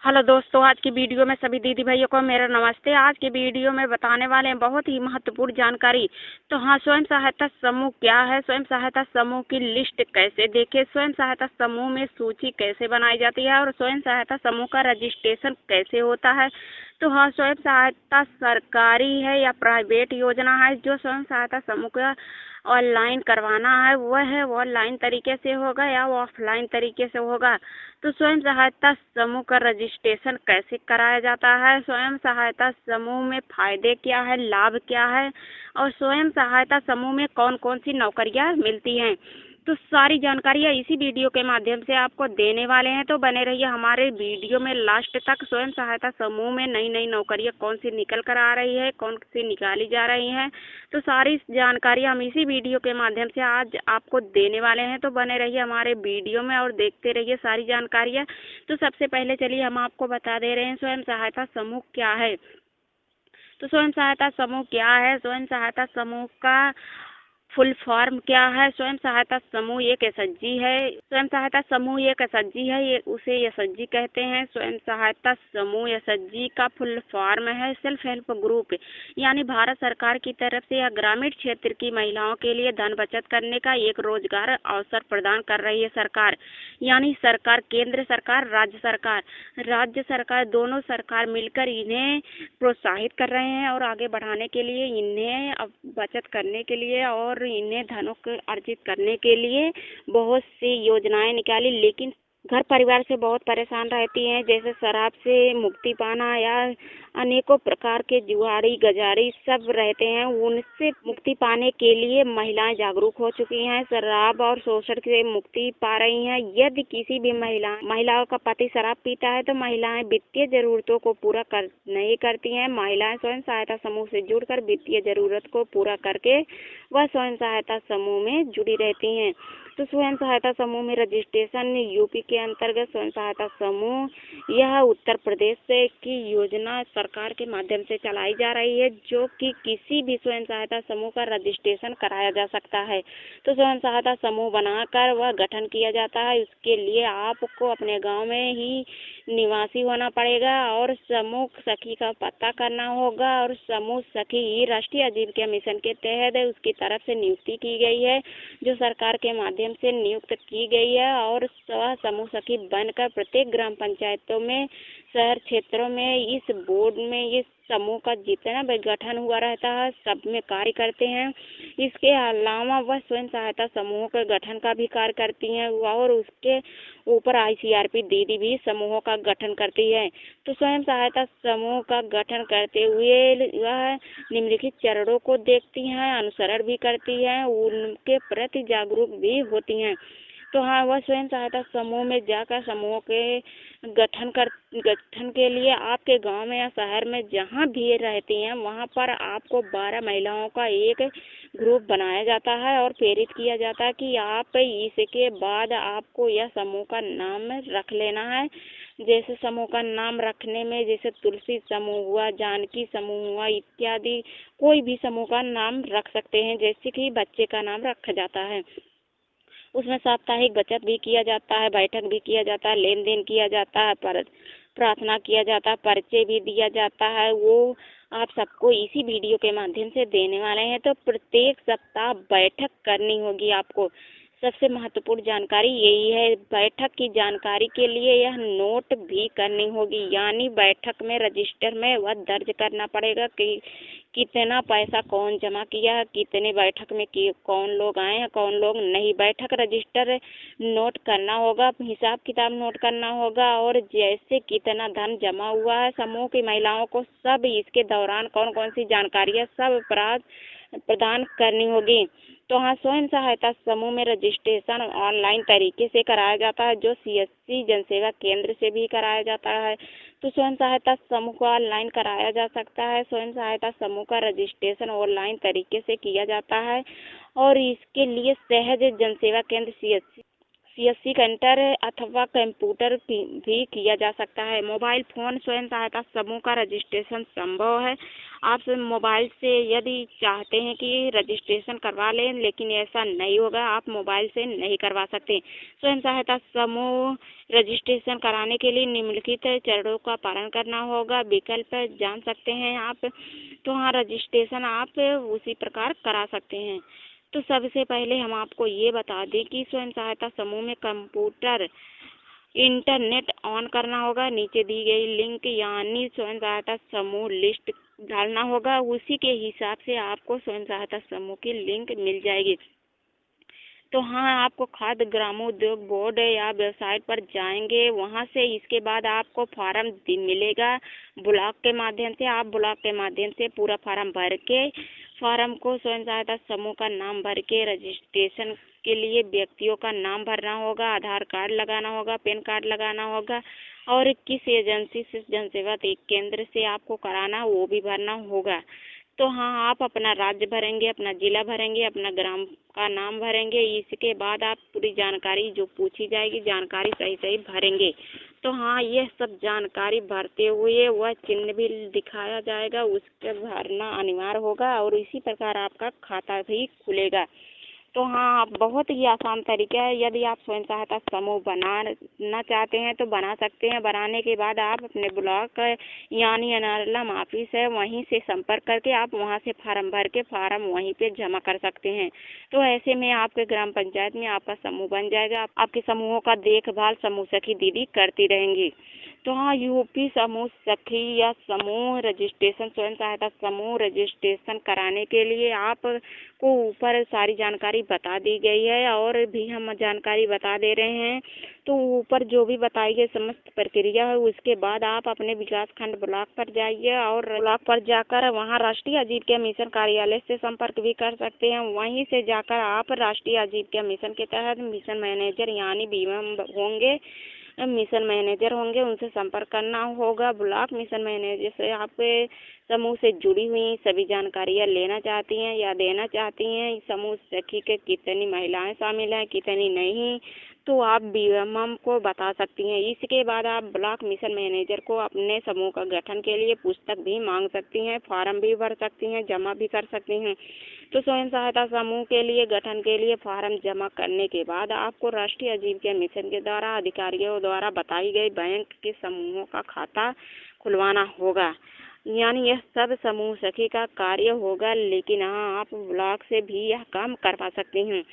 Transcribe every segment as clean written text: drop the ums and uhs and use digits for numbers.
Hello दोस्तों, आज की वीडियो में सभी दीदी भाइयों को मेरा नमस्ते। आज की वीडियो में बताने वाले हैं बहुत ही महत्वपूर्ण जानकारी। तो हाँ, स्वयं सहायता समूह क्या है, स्वयं सहायता समूह की लिस्ट कैसे देखें, स्वयं सहायता समूह में सूची कैसे बनाई जाती है और स्वयं सहायता समूह का रजिस्ट्रेशन कैसे होता है। तो हाँ, स्वयं सहायता सरकारी है या प्राइवेट योजना है। जो स्वयं सहायता समूह का ऑनलाइन करवाना है वो ऑनलाइन तरीके से होगा या वो ऑफलाइन तरीके से होगा। तो स्वयं सहायता समूह का रजिस्ट्रेशन कैसे कराया जाता है, स्वयं सहायता समूह में फायदे क्या है, लाभ क्या है और स्वयं सहायता समूह में कौन कौन सी नौकरियां मिलती हैं, तो सारी जानकारियां इसी वीडियो के माध्यम से आपको देने वाले हैं। तो बने रहिए हमारे वीडियो में लास्ट तक। स्वयं सहायता समूह में नई नई नौकरियां कौन सी निकल कर आ रही है, कौन सी निकाली जा रही हैं, तो सारी जानकारी हम इसी वीडियो के माध्यम से आज आपको देने वाले हैं। तो बने रहिए हमारे वीडियो में और देखते रहिए सारी जानकारियाँ। तो सबसे पहले चलिए हम आपको बता दे रहे हैं स्वयं सहायता समूह क्या है। तो स्वयं सहायता समूह क्या है, स्वयं सहायता समूह का फुल फॉर्म क्या है। स्वयं सहायता समूह एक एसएचजी है। स्वयं सहायता समूह एक एसएचजी है, ये उसे एसएचजी कहते हैं। स्वयं सहायता समूह एसएचजी का फुल फॉर्म है सेल्फ हेल्प ग्रुप, यानी भारत सरकार की तरफ से यह ग्रामीण क्षेत्र की महिलाओं के लिए धन बचत करने का एक रोजगार अवसर प्रदान कर रही है सरकार। यानी सरकार, केंद्र सरकार, राज्य सरकार दोनों सरकार मिलकर इन्हें प्रोत्साहित कर रहे हैं और आगे बढ़ाने के लिए, इन्हें बचत करने के लिए और इन्हें धनों को अर्जित करने के लिए बहुत सी योजनाएं निकाली। लेकिन घर परिवार से बहुत परेशान रहती हैं, जैसे शराब से मुक्ति पाना या अनेकों प्रकार के जुआरी गजारी सब रहते हैं। उनसे मुक्ति पाने के लिए महिलाएं जागरूक हो चुकी हैं, शराब और शोषण से मुक्ति पा रही हैं। यदि किसी भी महिलाओं का पति शराब पीता है तो महिलाएं वित्तीय जरूरतों को पूरा नहीं करती हैं। महिलाएं स्वयं सहायता समूह से जुड़कर वित्तीय जरूरत को पूरा करके वह स्वयं सहायता समूह में जुड़ी रहती हैं। तो स्वयं सहायता समूह में रजिस्ट्रेशन यूपी के अंतर्गत स्वयं सहायता समूह, यह उत्तर प्रदेश से की योजना सरकार के माध्यम से चलाई जा रही है, जो कि किसी भी स्वयं सहायता समूह का रजिस्ट्रेशन कराया जा सकता है। तो स्वयं सहायता समूह बनाकर वह गठन किया जाता है। उसके लिए आपको अपने गांव में ही निवासी होना पड़ेगा और समूह सखी का पता करना होगा। और समूह सखी राष्ट्रीय आजीविका मिशन के तहत उसकी तरफ से नियुक्ति की गई है, जो सरकार के माध्यम से नियुक्त की गई है। और वह समूह सखी बनकर प्रत्येक ग्राम पंचायतों में, शहर क्षेत्रों में, इस बोर्ड में, इस समूह का जितना भी गठन हुआ रहता है सब में कार्य करते हैं। इसके अलावा वह स्वयं सहायता समूहों के गठन का भी कार्य करती हैं और उसके ऊपर आईसीआरपी दीदी भी समूहों का गठन करती है। तो स्वयं सहायता समूह का गठन करते हुए वह निम्नलिखित चरणों को देखती हैं, अनुसरण भी करती हैं, उनके प्रति जागरूक भी होती हैं। तो हाँ, वह स्वयं सहायता समूह में जाकर समूहों के गठन के लिए आपके गांव में या शहर में जहां भी रहती हैं वहां पर आपको 12 महिलाओं का एक ग्रुप बनाया जाता है और प्रेरित किया जाता है कि आप इसके बाद आपको यह समूह का नाम रख लेना है। जैसे समूह का नाम रखने में, जैसे तुलसी समूह हुआ, जानकी समूह हुआ इत्यादि, कोई भी समूह का नाम रख सकते हैं। जैसे कि बच्चे का नाम रखा जाता है, उसमें साप्ताहिक बचत भी किया जाता है, बैठक भी किया जाता है, लेन देन किया जाता है, प्रार्थना किया जाता है, परिचय भी दिया जाता है। वो आप सबको इसी वीडियो के माध्यम से देने वाले हैं। तो प्रत्येक सप्ताह बैठक करनी होगी आपको। सबसे महत्वपूर्ण जानकारी यही है। बैठक की जानकारी के लिए यह नोट भी करनी होगी, यानी बैठक में रजिस्टर में वह दर्ज करना पड़ेगा कि कितना पैसा कौन जमा किया है, कितने बैठक में कौन लोग आए हैं, कौन लोग नहीं। बैठक रजिस्टर नोट करना होगा, हिसाब किताब नोट करना होगा और जैसे कितना धन जमा हुआ है समूह की महिलाओं को, सब इसके दौरान कौन कौन सी जानकारियाँ सब प्रदान करनी होगी। तो हाँ, स्वयं सहायता समूह में रजिस्ट्रेशन ऑनलाइन तरीके से कराया जाता है, जो सीएससी जनसेवा केंद्र से भी कराया जाता है। तो स्वयं सहायता समूह को ऑनलाइन कराया जा सकता है। स्वयं सहायता समूह का रजिस्ट्रेशन ऑनलाइन तरीके से किया जाता है और इसके लिए सहज जनसेवा केंद्र सीएससी सीएससी सेंटर अथवा कंप्यूटर भी किया जा सकता है। मोबाइल फोन स्वयं सहायता समूह का रजिस्ट्रेशन संभव है। आप मोबाइल से यदि चाहते हैं कि रजिस्ट्रेशन करवा लें, लेकिन ऐसा नहीं होगा, आप मोबाइल से नहीं करवा सकते। स्वयं सहायता समूह रजिस्ट्रेशन कराने के लिए निम्नलिखित चरणों का पालन करना होगा। विकल्प जान सकते हैं आप, तो हाँ, रजिस्ट्रेशन आप उसी प्रकार करा सकते हैं। तो सबसे पहले हम आपको ये बता दें कि स्वयं सहायता समूह में कंप्यूटर इंटरनेट ऑन करना होगा। नीचे दी गई लिंक यानी स्वयं सहायता समूह लिस्ट डालना होगा, उसी के हिसाब से आपको स्वयं सहायता समूह की लिंक मिल जाएगी। तो हाँ, आपको खाद्य ग्रामोद्योग बोर्ड या वेबसाइट पर जाएंगे, वहाँ से इसके बाद आपको फार्म मिलेगा ब्लॉक के माध्यम से। आप ब्लॉक के माध्यम से पूरा फार्म भर के, फार्म को स्वयं सहायता समूह का नाम भर के रजिस्ट्रेशन के लिए व्यक्तियों का नाम भरना होगा, आधार कार्ड लगाना होगा, पैन कार्ड लगाना होगा, और किस एजेंसी से जनसेवा केंद्र से आपको कराना वो भी भरना होगा। तो हाँ, आप अपना राज्य भरेंगे, अपना जिला भरेंगे, अपना ग्राम का नाम भरेंगे। इसके बाद आप पूरी जानकारी जो पूछी जाएगी, जानकारी सही सही भरेंगे। तो हाँ, यह सब जानकारी भरते हुए वह चिन्ह भी दिखाया जाएगा, उसके भरना अनिवार्य होगा और इसी प्रकार आपका खाता भी खुलेगा। तो हाँ, बहुत ही आसान तरीका है। यदि आप स्वयं सहायता समूह बनाना चाहते हैं तो बना सकते हैं। बनाने के बाद आप अपने ब्लॉक यानी एनआरएलएम ऑफिस है, वहीं से संपर्क करके आप वहां से फार्म भर के फार्म वहीं पे जमा कर सकते हैं। तो ऐसे में आपके ग्राम पंचायत में आपका समूह बन जाएगा। आपके समूहों का देखभाल समूह सखी दीदी करती रहेंगी। तो हाँ, यूपी समूह सखी या समूह रजिस्ट्रेशन स्वयं सहायता समूह रजिस्ट्रेशन कराने के लिए आपको ऊपर सारी जानकारी बता दी गई है और भी हम जानकारी बता दे रहे हैं। तो ऊपर जो भी बताई गई समस्त प्रक्रिया है, उसके बाद आप अपने विकास खंड ब्लॉक पर जाइए और ब्लॉक पर जाकर वहाँ राष्ट्रीय आजीविका मिशन कार्यालय से संपर्क भी कर सकते हैं। वहीं से जाकर आप राष्ट्रीय आजीविका मिशन के तहत मिशन मैनेजर यानी बीएम होंगे, मिशन मैनेजर होंगे, उनसे संपर्क करना होगा। ब्लॉक मिशन मैनेजर से आपके समूह से जुड़ी हुई सभी जानकारियाँ लेना चाहती हैं या देना चाहती हैं। समूह सखी के कितनी महिलाएं शामिल हैं, कितनी नहीं, तो आप बीएमएम को बता सकती हैं। इसके बाद आप ब्लॉक मिशन मैनेजर को अपने समूह का गठन के लिए पुस्तक भी मांग सकती हैं, फार्म भी भर सकती हैं, जमा भी कर सकती हैं। तो स्वयं सहायता समूह के लिए गठन के लिए फार्म जमा करने के बाद आपको राष्ट्रीय आजीविका मिशन के द्वारा अधिकारियों द्वारा बताई गई बैंक के समूहों का खाता खुलवाना होगा। यानी यह सब समूह सखी का कार्य होगा, लेकिन हाँ, आप ब्लॉक से भी यह काम करवा सकती हैं।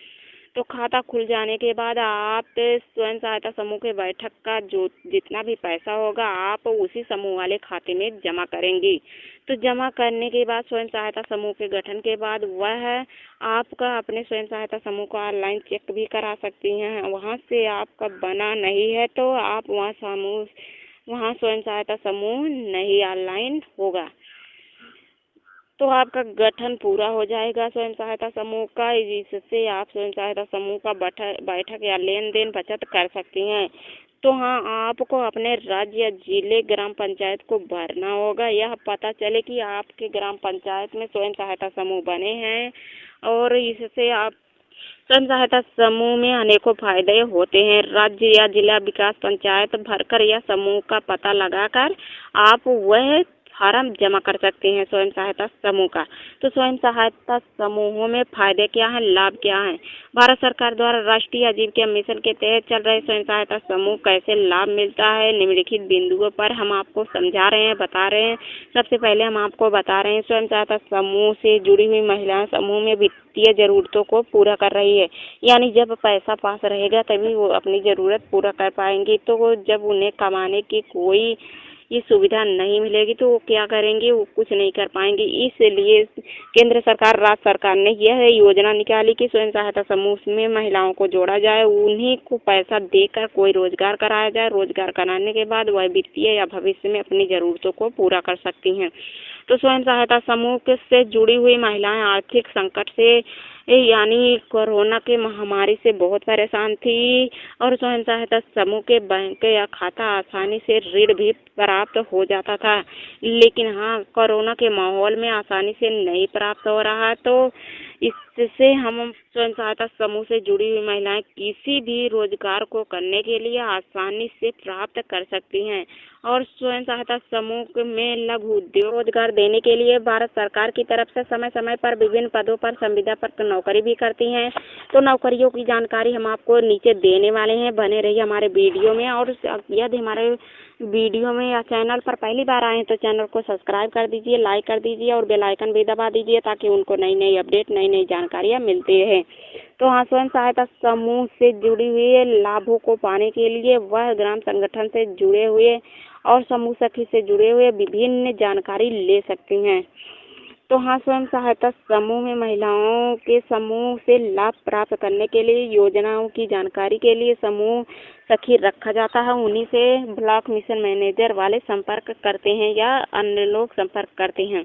तो खाता खुल जाने के बाद आप स्वयं सहायता समूह के बैठक का जो जितना भी पैसा होगा आप उसी समूह वाले खाते में जमा करेंगी। तो जमा करने के बाद स्वयं सहायता समूह के गठन के बाद वह आपका अपने स्वयं सहायता समूह का ऑनलाइन चेक भी करा सकती हैं। वहाँ से आपका बना नहीं है तो आप वहाँ स्वयं सहायता समूह नहीं ऑनलाइन होगा। तो आपका गठन पूरा हो जाएगा स्वयं सहायता समूह का, जिससे आप स्वयं सहायता समूह का बैठक या लेन देन बचत कर सकती हैं। तो हाँ, आपको अपने राज्य या जिले ग्राम पंचायत को भरना होगा। यह पता चले कि आपके ग्राम पंचायत में स्वयं सहायता समूह बने हैं और इससे आप स्वयं सहायता समूह में अनेकों फायदे होते हैं। राज्य या जिला विकास पंचायत भरकर या समूह का पता लगाकर आप वह फार्म जमा कर सकते हैं स्वयं सहायता समूह का। तो स्वयं सहायता समूहों में फायदे क्या हैं, लाभ क्या हैं? भारत सरकार द्वारा राष्ट्रीय आजीविका मिशन के तहत चल रहे स्वयं सहायता समूह कैसे लाभ मिलता है, निम्नलिखित बिंदुओं पर हम आपको समझा रहे हैं, बता रहे हैं। सबसे पहले हम आपको बता रहे हैं, स्वयं सहायता समूह से जुड़ी हुई महिलाएं समूह में वित्तीय जरूरतों को पूरा कर रही है। यानी जब पैसा पास रहेगा तभी वो अपनी जरूरत पूरा कर पाएंगी। तो जब उन्हें कमाने की कोई ये सुविधा नहीं मिलेगी तो वो क्या करेंगे, वो कुछ नहीं कर पाएंगे। इसलिए केंद्र सरकार, राज्य सरकार ने यह योजना निकाली कि स्वयं सहायता समूह में महिलाओं को जोड़ा जाए, उन्हीं को पैसा देकर कोई रोजगार कराया जाए। रोजगार कराने के बाद वह वित्तीय या भविष्य में अपनी जरूरतों को पूरा कर सकती हैं। तो स्वयं सहायता समूह से जुड़ी हुई महिलाएं आर्थिक संकट से यानी कोरोना के महामारी से बहुत परेशान थी और स्वयं सहायता समूह के बैंक या खाता आसानी से ऋण भी प्राप्त हो जाता था। लेकिन हाँ, कोरोना के माहौल में आसानी से नहीं प्राप्त हो रहा है। तो इससे हम स्वयं सहायता समूह से जुड़ी हुई महिलाएं किसी भी रोजगार को करने के लिए आसानी से प्राप्त कर सकती हैं और स्वयं सहायता समूह में लघु उद्योग रोजगार देने के लिए भारत सरकार की तरफ से समय समय पर विभिन्न पदों पर संविदा पर नौकरी भी करती हैं। तो नौकरियों की जानकारी हम आपको नीचे देने वाले हैं, बने रहिए हमारे वीडियो में। और यदि हमारे वीडियो में या चैनल पर पहली बार आए तो चैनल को सब्सक्राइब कर दीजिए, लाइक कर दीजिए और बेल आइकन भी दबा दीजिए ताकि उनको नई नई अपडेट, नई नई जानकारियाँ मिलती रहे। तो हाँ, स्वयं सहायता समूह से जुड़ी हुई लाभों को पाने के लिए वह ग्राम संगठन से जुड़े हुए और समूह सखी से जुड़े हुए विभिन्न जानकारी ले सकती हैं। तो हाँ, स्वयं सहायता समूह में महिलाओं के समूह से लाभ प्राप्त करने के लिए योजनाओं की जानकारी के लिए समूह सखी रखा जाता है। उन्हीं से ब्लॉक मिशन मैनेजर वाले संपर्क करते हैं या अन्य लोग संपर्क करते हैं।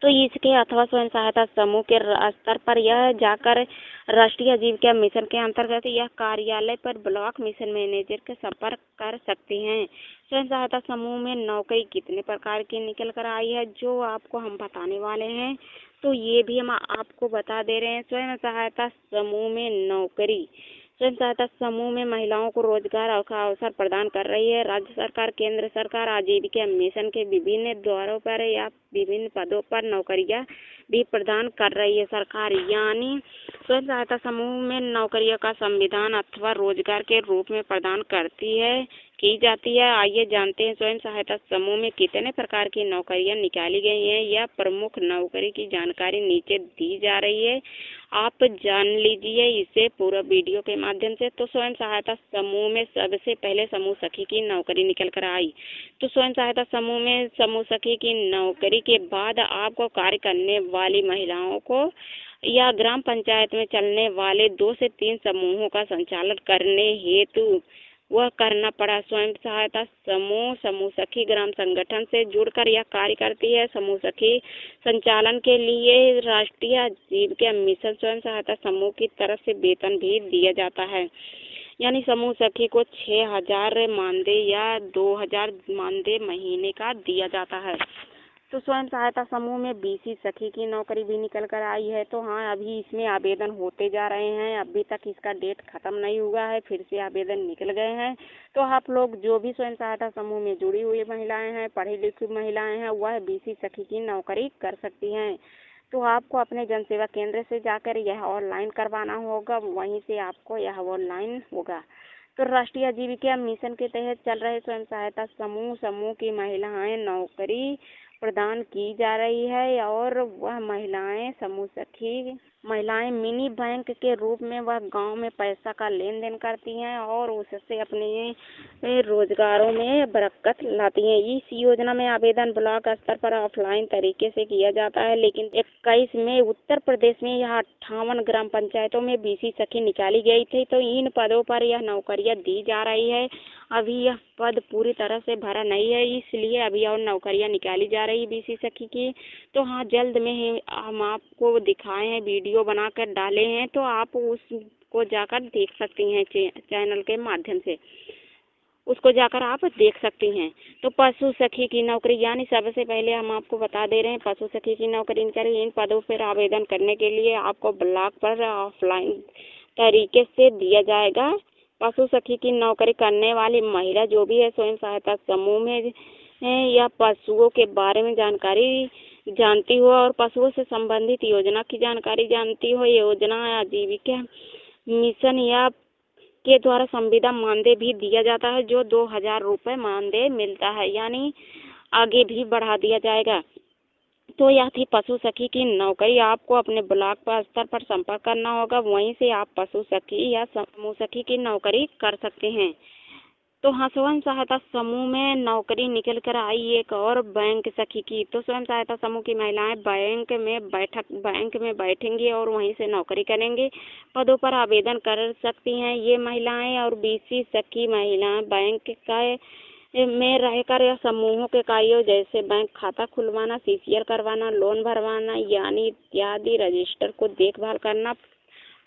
तो इसके अथवा स्वयं सहायता समूह के स्तर पर यह जाकर राष्ट्रीय आजीविका मिशन के अंतर्गत यह कार्यालय पर ब्लॉक मिशन मैनेजर के संपर्क कर सकते हैं। स्वयं सहायता समूह में नौकरी कितने प्रकार की निकल कर आई है जो आपको हम बताने वाले हैं, तो ये भी हम आपको बता दे रहे हैं। स्वयं सहायता समूह में नौकरी, स्वयं सहायता समूह में महिलाओं को रोजगार का अवसर प्रदान कर रही है। राज्य सरकार, केंद्र सरकार आजीविका मिशन के विभिन्न द्वारों पर या विभिन्न पदों पर नौकरियां भी प्रदान कर रही है सरकार। यानी स्वयं सहायता समूह में नौकरियों का संविधान अथवा रोजगार के रूप में प्रदान की जाती है। आइए जानते हैं स्वयं सहायता समूह में कितने प्रकार की नौकरियां निकाली गई हैं या प्रमुख नौकरी की जानकारी नीचे दी जा रही है। आप जान लीजिए इसे पूरा वीडियो के माध्यम से। तो स्वयं सहायता समूह में सबसे पहले समूह सखी की नौकरी निकल कर आई। तो स्वयं सहायता समूह में समूह सखी की नौकरी के बाद आपको कार्य करने वाली महिलाओं को या ग्राम पंचायत में चलने वाले 2 से 3 समूहों का संचालन करने हेतु वह करना पड़ा। स्वयं सहायता समूह सखी ग्राम संगठन से जुड़कर यह कार्य करती है। समूह सखी संचालन के लिए राष्ट्रीय आजीविका मिशन स्वयं सहायता समूह की तरफ से वेतन भी दिया जाता है। यानी समूह सखी को 6,000 मानदेय या 2,000 मानदेय महीने का दिया जाता है। तो स्वयं सहायता समूह में बीसी सखी की नौकरी भी निकल कर आई है। तो हाँ, अभी इसमें आवेदन होते जा रहे हैं, अभी तक इसका डेट खत्म नहीं हुआ है, फिर से आवेदन निकल गए हैं। तो आप लोग जो भी स्वयं सहायता समूह में जुड़ी हुई महिलाएं हैं, पढ़ी लिखी महिलाएं हैं, वह बीसी सखी की नौकरी कर सकती हैं। तो आपको अपने जन सेवा केंद्र से जाकर यह ऑनलाइन करवाना होगा, वहीं से आपको यह ऑनलाइन होगा। तो राष्ट्रीय आजीविका मिशन के तहत चल रहे स्वयं सहायता समूह की महिलाएं नौकरी प्रदान की जा रही है और वह समूह सखी महिलाएं मिनी बैंक के रूप में वह गांव में पैसा का लेन देन करती हैं और उससे अपने रोजगारों में बरकत लाती हैं। इस योजना में आवेदन ब्लॉक स्तर पर ऑफलाइन तरीके से किया जाता है, लेकिन 21 में उत्तर प्रदेश में यह 58 ग्राम पंचायतों में बीसी सखी निकाली गई थी। तो इन पदों पर यह नौकरियां दी जा रही है। अभी यह पद पूरी तरह से भरा नहीं है, इसलिए अभी और नौकरियां निकाली जा रही बीसी सखी की। तो हाँ, जल्द में ही हम आपको दिखाए हैं, वीडियो बनाकर डाले हैं, तो आप उसको जाकर देख सकती हैं चैनल के माध्यम से, उसको जाकर आप देख सकती हैं। तो पशु सखी की नौकरी, यानी सबसे पहले हम आपको बता दे रहे हैं पशु सखी की नौकरी निकाली। इन पदों पर आवेदन करने के लिए आपको ब्लॉक पर ऑफलाइन तरीके से दिया जाएगा। पशु सखी की नौकरी करने वाली महिला जो भी है स्वयं सहायता समूह में या पशुओं के बारे में जानकारी जानती हो और पशुओं से संबंधित योजना की जानकारी जानती हो, योजना आजीविका मिशन या के द्वारा संविदा मानदेय भी दिया जाता है, जो 2,000 रुपये मानदेय मिलता है, यानी आगे भी बढ़ा दिया जाएगा। तो यह थी पशु सखी की नौकरी। आपको अपने ब्लॉक पर स्तर पर संपर्क करना होगा, वहीं से आप पशु सखी या समूह सखी की नौकरी कर सकते हैं। तो हाँ, स्वयं सहायता समूह में नौकरी निकल कर आई एक और बैंक सखी की। तो स्वयं सहायता समूह की महिलाएं बैंक में बैठेंगी और वहीं से नौकरी करेंगे। पदों पर आवेदन कर सकती हैं ये महिलाएं। और बीसी सखी महिलाएं बैंक का में रहकर या समूहों के कार्यों जैसे बैंक खाता खुलवाना, सीसीएल करवाना, लोन भरवाना यानी इत्यादि रजिस्टर को देखभाल करना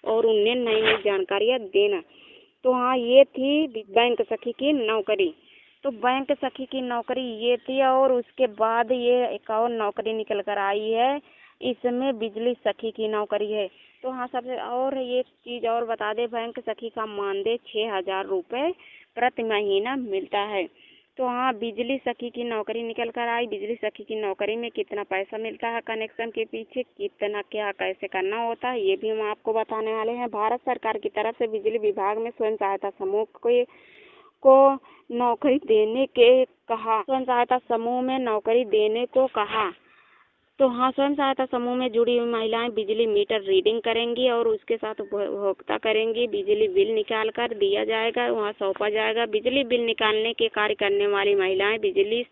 और उन्हें नई नई जानकारियाँ देना। तो हाँ, ये थी बैंक सखी की नौकरी। तो बैंक सखी की नौकरी ये थी और उसके बाद ये एक और नौकरी निकल कर आई है इसमें बिजली सखी की नौकरी है। तो हाँ, सबसे और ये चीज़ और बता दें, बैंक सखी का मानदेय 6,000 रुपये प्रति महीना मिलता है। तो हाँ, बिजली सखी की नौकरी निकल कर आई। बिजली सखी की नौकरी में कितना पैसा मिलता है, कनेक्शन के पीछे कितना क्या कैसे करना होता है, ये भी हम आपको बताने वाले हैं। भारत सरकार की तरफ से बिजली विभाग में स्वयं सहायता समूह को नौकरी देने के कहा। स्वयं सहायता समूह में नौकरी देने को कहा। तो हाँ, स्वयं सहायता समूह में जुड़ी हुई महिलाएं बिजली मीटर रीडिंग करेंगी और उसके साथ उपभोक्ता करेंगी। बिजली बिल निकाल कर दिया जाएगा, वहाँ सौंपा जाएगा। बिजली बिल निकालने के कार्य करने वाली महिलाएं बिजली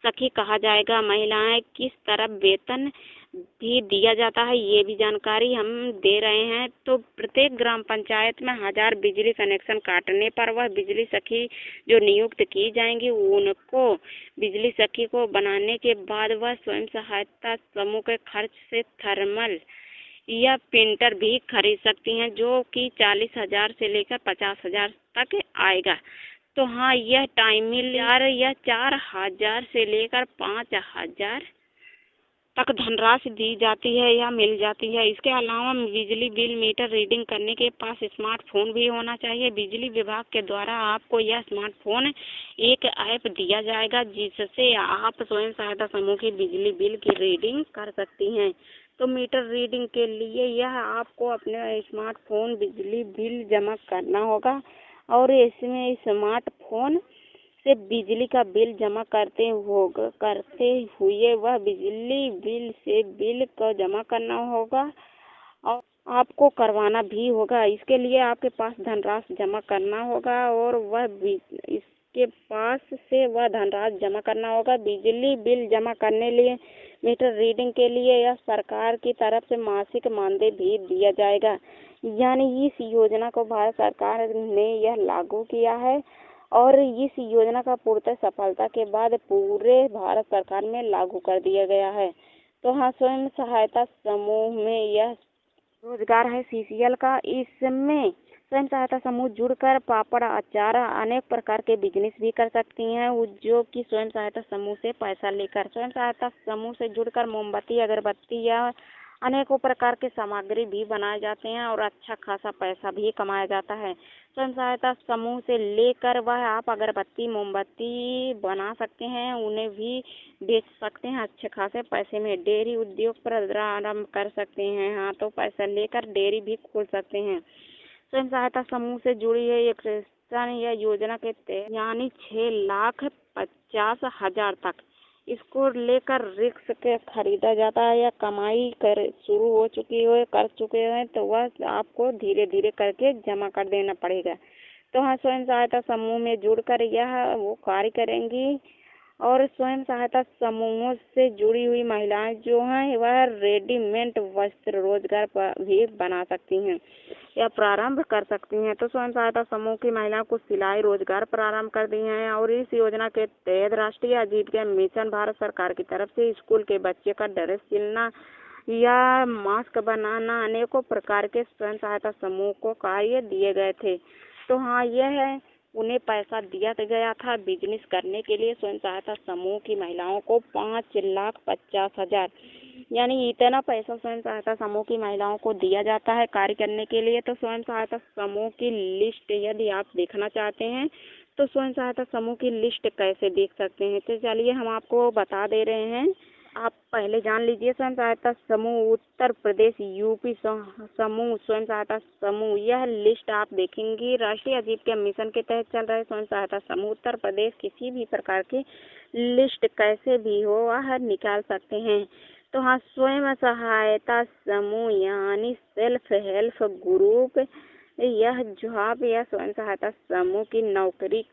सखी कहा जाएगा। महिलाएं किस तरह वेतन भी दिया जाता है, ये भी जानकारी हम दे रहे हैं। तो प्रत्येक ग्राम पंचायत में 1000 बिजली कनेक्शन काटने पर वह बिजली सखी जो नियुक्त की जाएंगी, उनको बिजली सखी को बनाने के बाद वह स्वयं सहायता समूह के खर्च से थर्मल या प्रिंटर भी खरीद सकती हैं, जो कि 40,000 से लेकर 50,000 तक आएगा। तो हाँ, यह टाइमिल या 4,000 से लेकर 5,000 तक धनराशि दी जाती है या मिल जाती है। इसके अलावा बिजली बिल मीटर रीडिंग करने के पास स्मार्टफोन भी होना चाहिए। बिजली विभाग के द्वारा आपको यह स्मार्टफोन एक ऐप दिया जाएगा, जिससे आप स्वयं सहायता समूह की बिजली बिल की रीडिंग कर सकती हैं। तो मीटर रीडिंग के लिए यह आपको अपने स्मार्टफोन बिजली बिल जमा करना होगा और इसमें स्मार्टफोन से बिजली का बिल जमा करते हुए वह बिजली बिल से बिल को जमा करना होगा और आपको करवाना भी होगा। इसके लिए आपके पास धनराशि जमा करना होगा और इसके पास से वह धनराशि जमा करना होगा। बिजली बिल जमा करने लिए मीटर रीडिंग के लिए यह सरकार की तरफ से मासिक मानदेय भी दिया जाएगा। यानी इस योजना को भारत सरकार ने यह लागू किया है और इस योजना का पूर्णतः सफलता के बाद पूरे भारत सरकार में लागू कर दिया गया है। तो हाँ, स्वयं सहायता समूह में यह रोजगार है सीसीएल का। इसमें स्वयं सहायता समूह जुड़कर पापड़, अचार, अनेक प्रकार के बिजनेस भी कर सकती हैं, जो कि स्वयं सहायता समूह से पैसा लेकर। स्वयं सहायता समूह से जुड़कर मोमबत्ती, अगरबत्ती या अनेकों प्रकार के सामग्री भी बनाए जाते हैं और अच्छा खासा पैसा भी कमाया जाता है। स्वयं सहायता समूह से लेकर वह आप अगरबत्ती, मोमबत्ती बना सकते हैं, उन्हें भी बेच सकते हैं अच्छे खासे पैसे में। डेयरी उद्योग प्रारंभ कर सकते हैं। हाँ, तो पैसा लेकर डेयरी भी खोल सकते हैं। स्वयं सहायता समूह से जुड़ी है एक या योजना के तहत यानी 6,50,000 तक इसको लेकर रिस्क के खरीदा जाता है या कमाई कर शुरू हो चुकी हो कर चुके हैं, तो वह आपको धीरे धीरे करके जमा कर देना पड़ेगा। तो हाँ, स्वयं सहायता समूह में जुड़कर यह वो कार्य करेंगी और स्वयं सहायता समूहों से जुड़ी हुई महिलाएं जो हैं वह रेडीमेड वस्त्र रोजगार भी बना सकती हैं या प्रारंभ कर सकती हैं। तो स्वयं सहायता समूह की महिलाओं को सिलाई रोजगार प्रारंभ कर दी हैं और इस योजना के तहत राष्ट्रीय आजीविका मिशन भारत सरकार की तरफ से स्कूल के बच्चे का ड्रेस सिलना या मास्क बनाना अनेकों प्रकार के स्वयं सहायता समूह को कार्य दिए गए थे। तो हाँ, यह है उन्हें पैसा दिया गया था बिजनेस करने के लिए। स्वयं सहायता समूह की महिलाओं को 5,50,000 यानी इतना पैसा स्वयं सहायता समूह की महिलाओं को दिया जाता है कार्य करने के लिए। तो स्वयं सहायता समूह की लिस्ट यदि आप देखना चाहते हैं तो स्वयं सहायता समूह की लिस्ट कैसे देख सकते हैं, तो चलिए हम आपको बता दे रहे हैं। आप पहले जान लीजिए स्वयं सहायता समूह उत्तर प्रदेश यूपी समूह स्वयं सहायता समूह। यह लिस्ट आप देखेंगी राष्ट्रीय आजीविका मिशन के तहत चल रहे स्वयं सहायता समूह उत्तर प्रदेश किसी भी प्रकार की लिस्ट कैसे भी हो वह निकाल सकते हैं। तो हाँ, स्वयं सहायता समूह यानी सेल्फ हेल्प ग्रुप यह जॉब या स्वयं सहायता समूह की नौकरी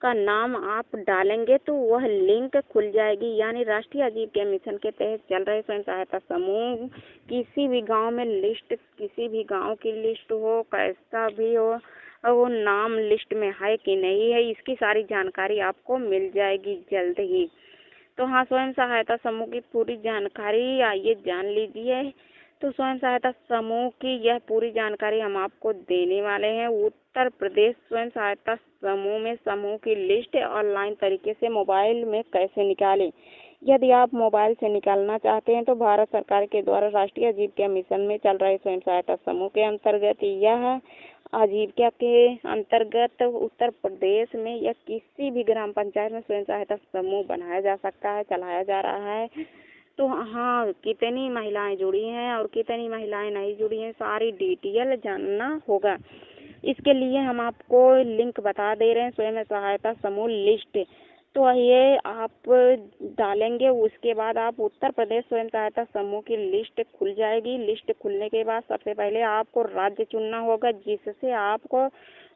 का नाम आप डालेंगे तो वह लिंक खुल जाएगी। यानी राष्ट्रीय आजीविका मिशन के तहत चल रहे स्वयं सहायता समूह किसी भी गांव में लिस्ट, किसी भी गांव की लिस्ट हो कैसा भी हो वो नाम लिस्ट में है कि नहीं है, इसकी सारी जानकारी आपको मिल जाएगी जल्द ही। तो हाँ, स्वयं सहायता समूह की पूरी जानकारी आइए जान लीजिए। तो स्वयं सहायता समूह की यह पूरी जानकारी हम आपको देने वाले हैं। उत्तर प्रदेश स्वयं सहायता समूह में समूह की लिस्ट ऑनलाइन तरीके से मोबाइल में कैसे निकालें, यदि आप मोबाइल से निकालना चाहते हैं तो भारत सरकार के द्वारा राष्ट्रीय आजीविका मिशन में चल रहे स्वयं सहायता समूह के अंतर्गत यह आजीविका के अंतर्गत उत्तर प्रदेश में या किसी भी ग्राम पंचायत में स्वयं सहायता समूह बनाया जा सकता है, चलाया जा रहा है। तो हाँ, कितनी महिलाएं जुड़ी हैं और कितनी महिलाएं नहीं जुड़ी हैं, सारी डिटेल जानना होगा। इसके लिए हम आपको लिंक बता दे रहे हैं, स्वयं सहायता समूह लिस्ट। तो ये आप डालेंगे, उसके बाद आप उत्तर प्रदेश स्वयं सहायता समूह की लिस्ट खुल जाएगी। लिस्ट खुलने के बाद सबसे पहले आपको राज्य चुनना होगा, जिससे आपको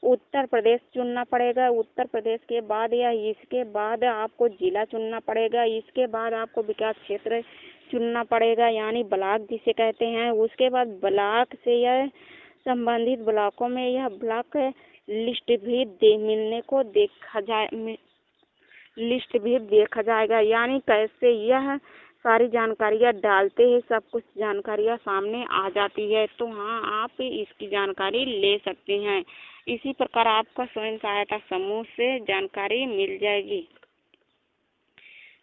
उत्तर प्रदेश चुनना पड़ेगा। उत्तर प्रदेश के बाद या इसके बाद आपको जिला चुनना पड़ेगा। इसके बाद आपको विकास क्षेत्र चुनना पड़ेगा, यानी ब्लॉक जिसे कहते हैं। उसके बाद ब्लॉक से यह संबंधित ब्लॉकों में यह ब्लॉक लिस्ट भी देखा जाएगा, यानी कैसे यह सारी जानकारियाँ डालते हैं, सब कुछ जानकारियाँ सामने आ जाती है। तो हाँ, आप इसकी जानकारी ले सकते हैं। इसी प्रकार आपका स्वयं सहायता समूह से जानकारी मिल जाएगी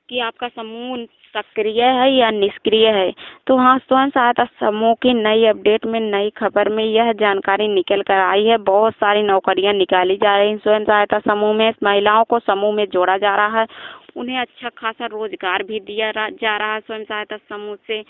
कि आपका समूह सक्रिय है या निष्क्रिय है। तो हाँ, स्वयं सहायता समूह की नई अपडेट में, नई खबर में यह जानकारी निकल कर आई है। बहुत सारी नौकरियां निकाली जा रही हैं स्वयं सहायता समूह में। महिलाओं को समूह में जोड़ा जा रहा है, उन्हें अच्छा खासा रोजगार भी दिया जा रहा है स्वयं सहायता समूह से।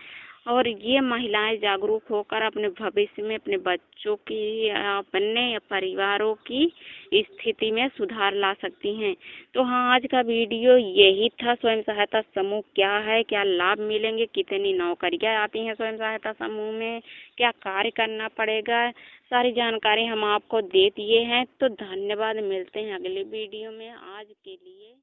और ये महिलाएं जागरूक होकर अपने भविष्य में अपने बच्चों की, अपने परिवारों की स्थिति में सुधार ला सकती हैं। तो हाँ, आज का वीडियो यही था। स्वयं सहायता समूह क्या है, क्या लाभ मिलेंगे, कितनी नौकरियां आती हैं स्वयं सहायता समूह में, क्या कार्य करना पड़ेगा, सारी जानकारी हम आपको दे दिए हैं। तो धन्यवाद, मिलते हैं अगले वीडियो में। आज के लिए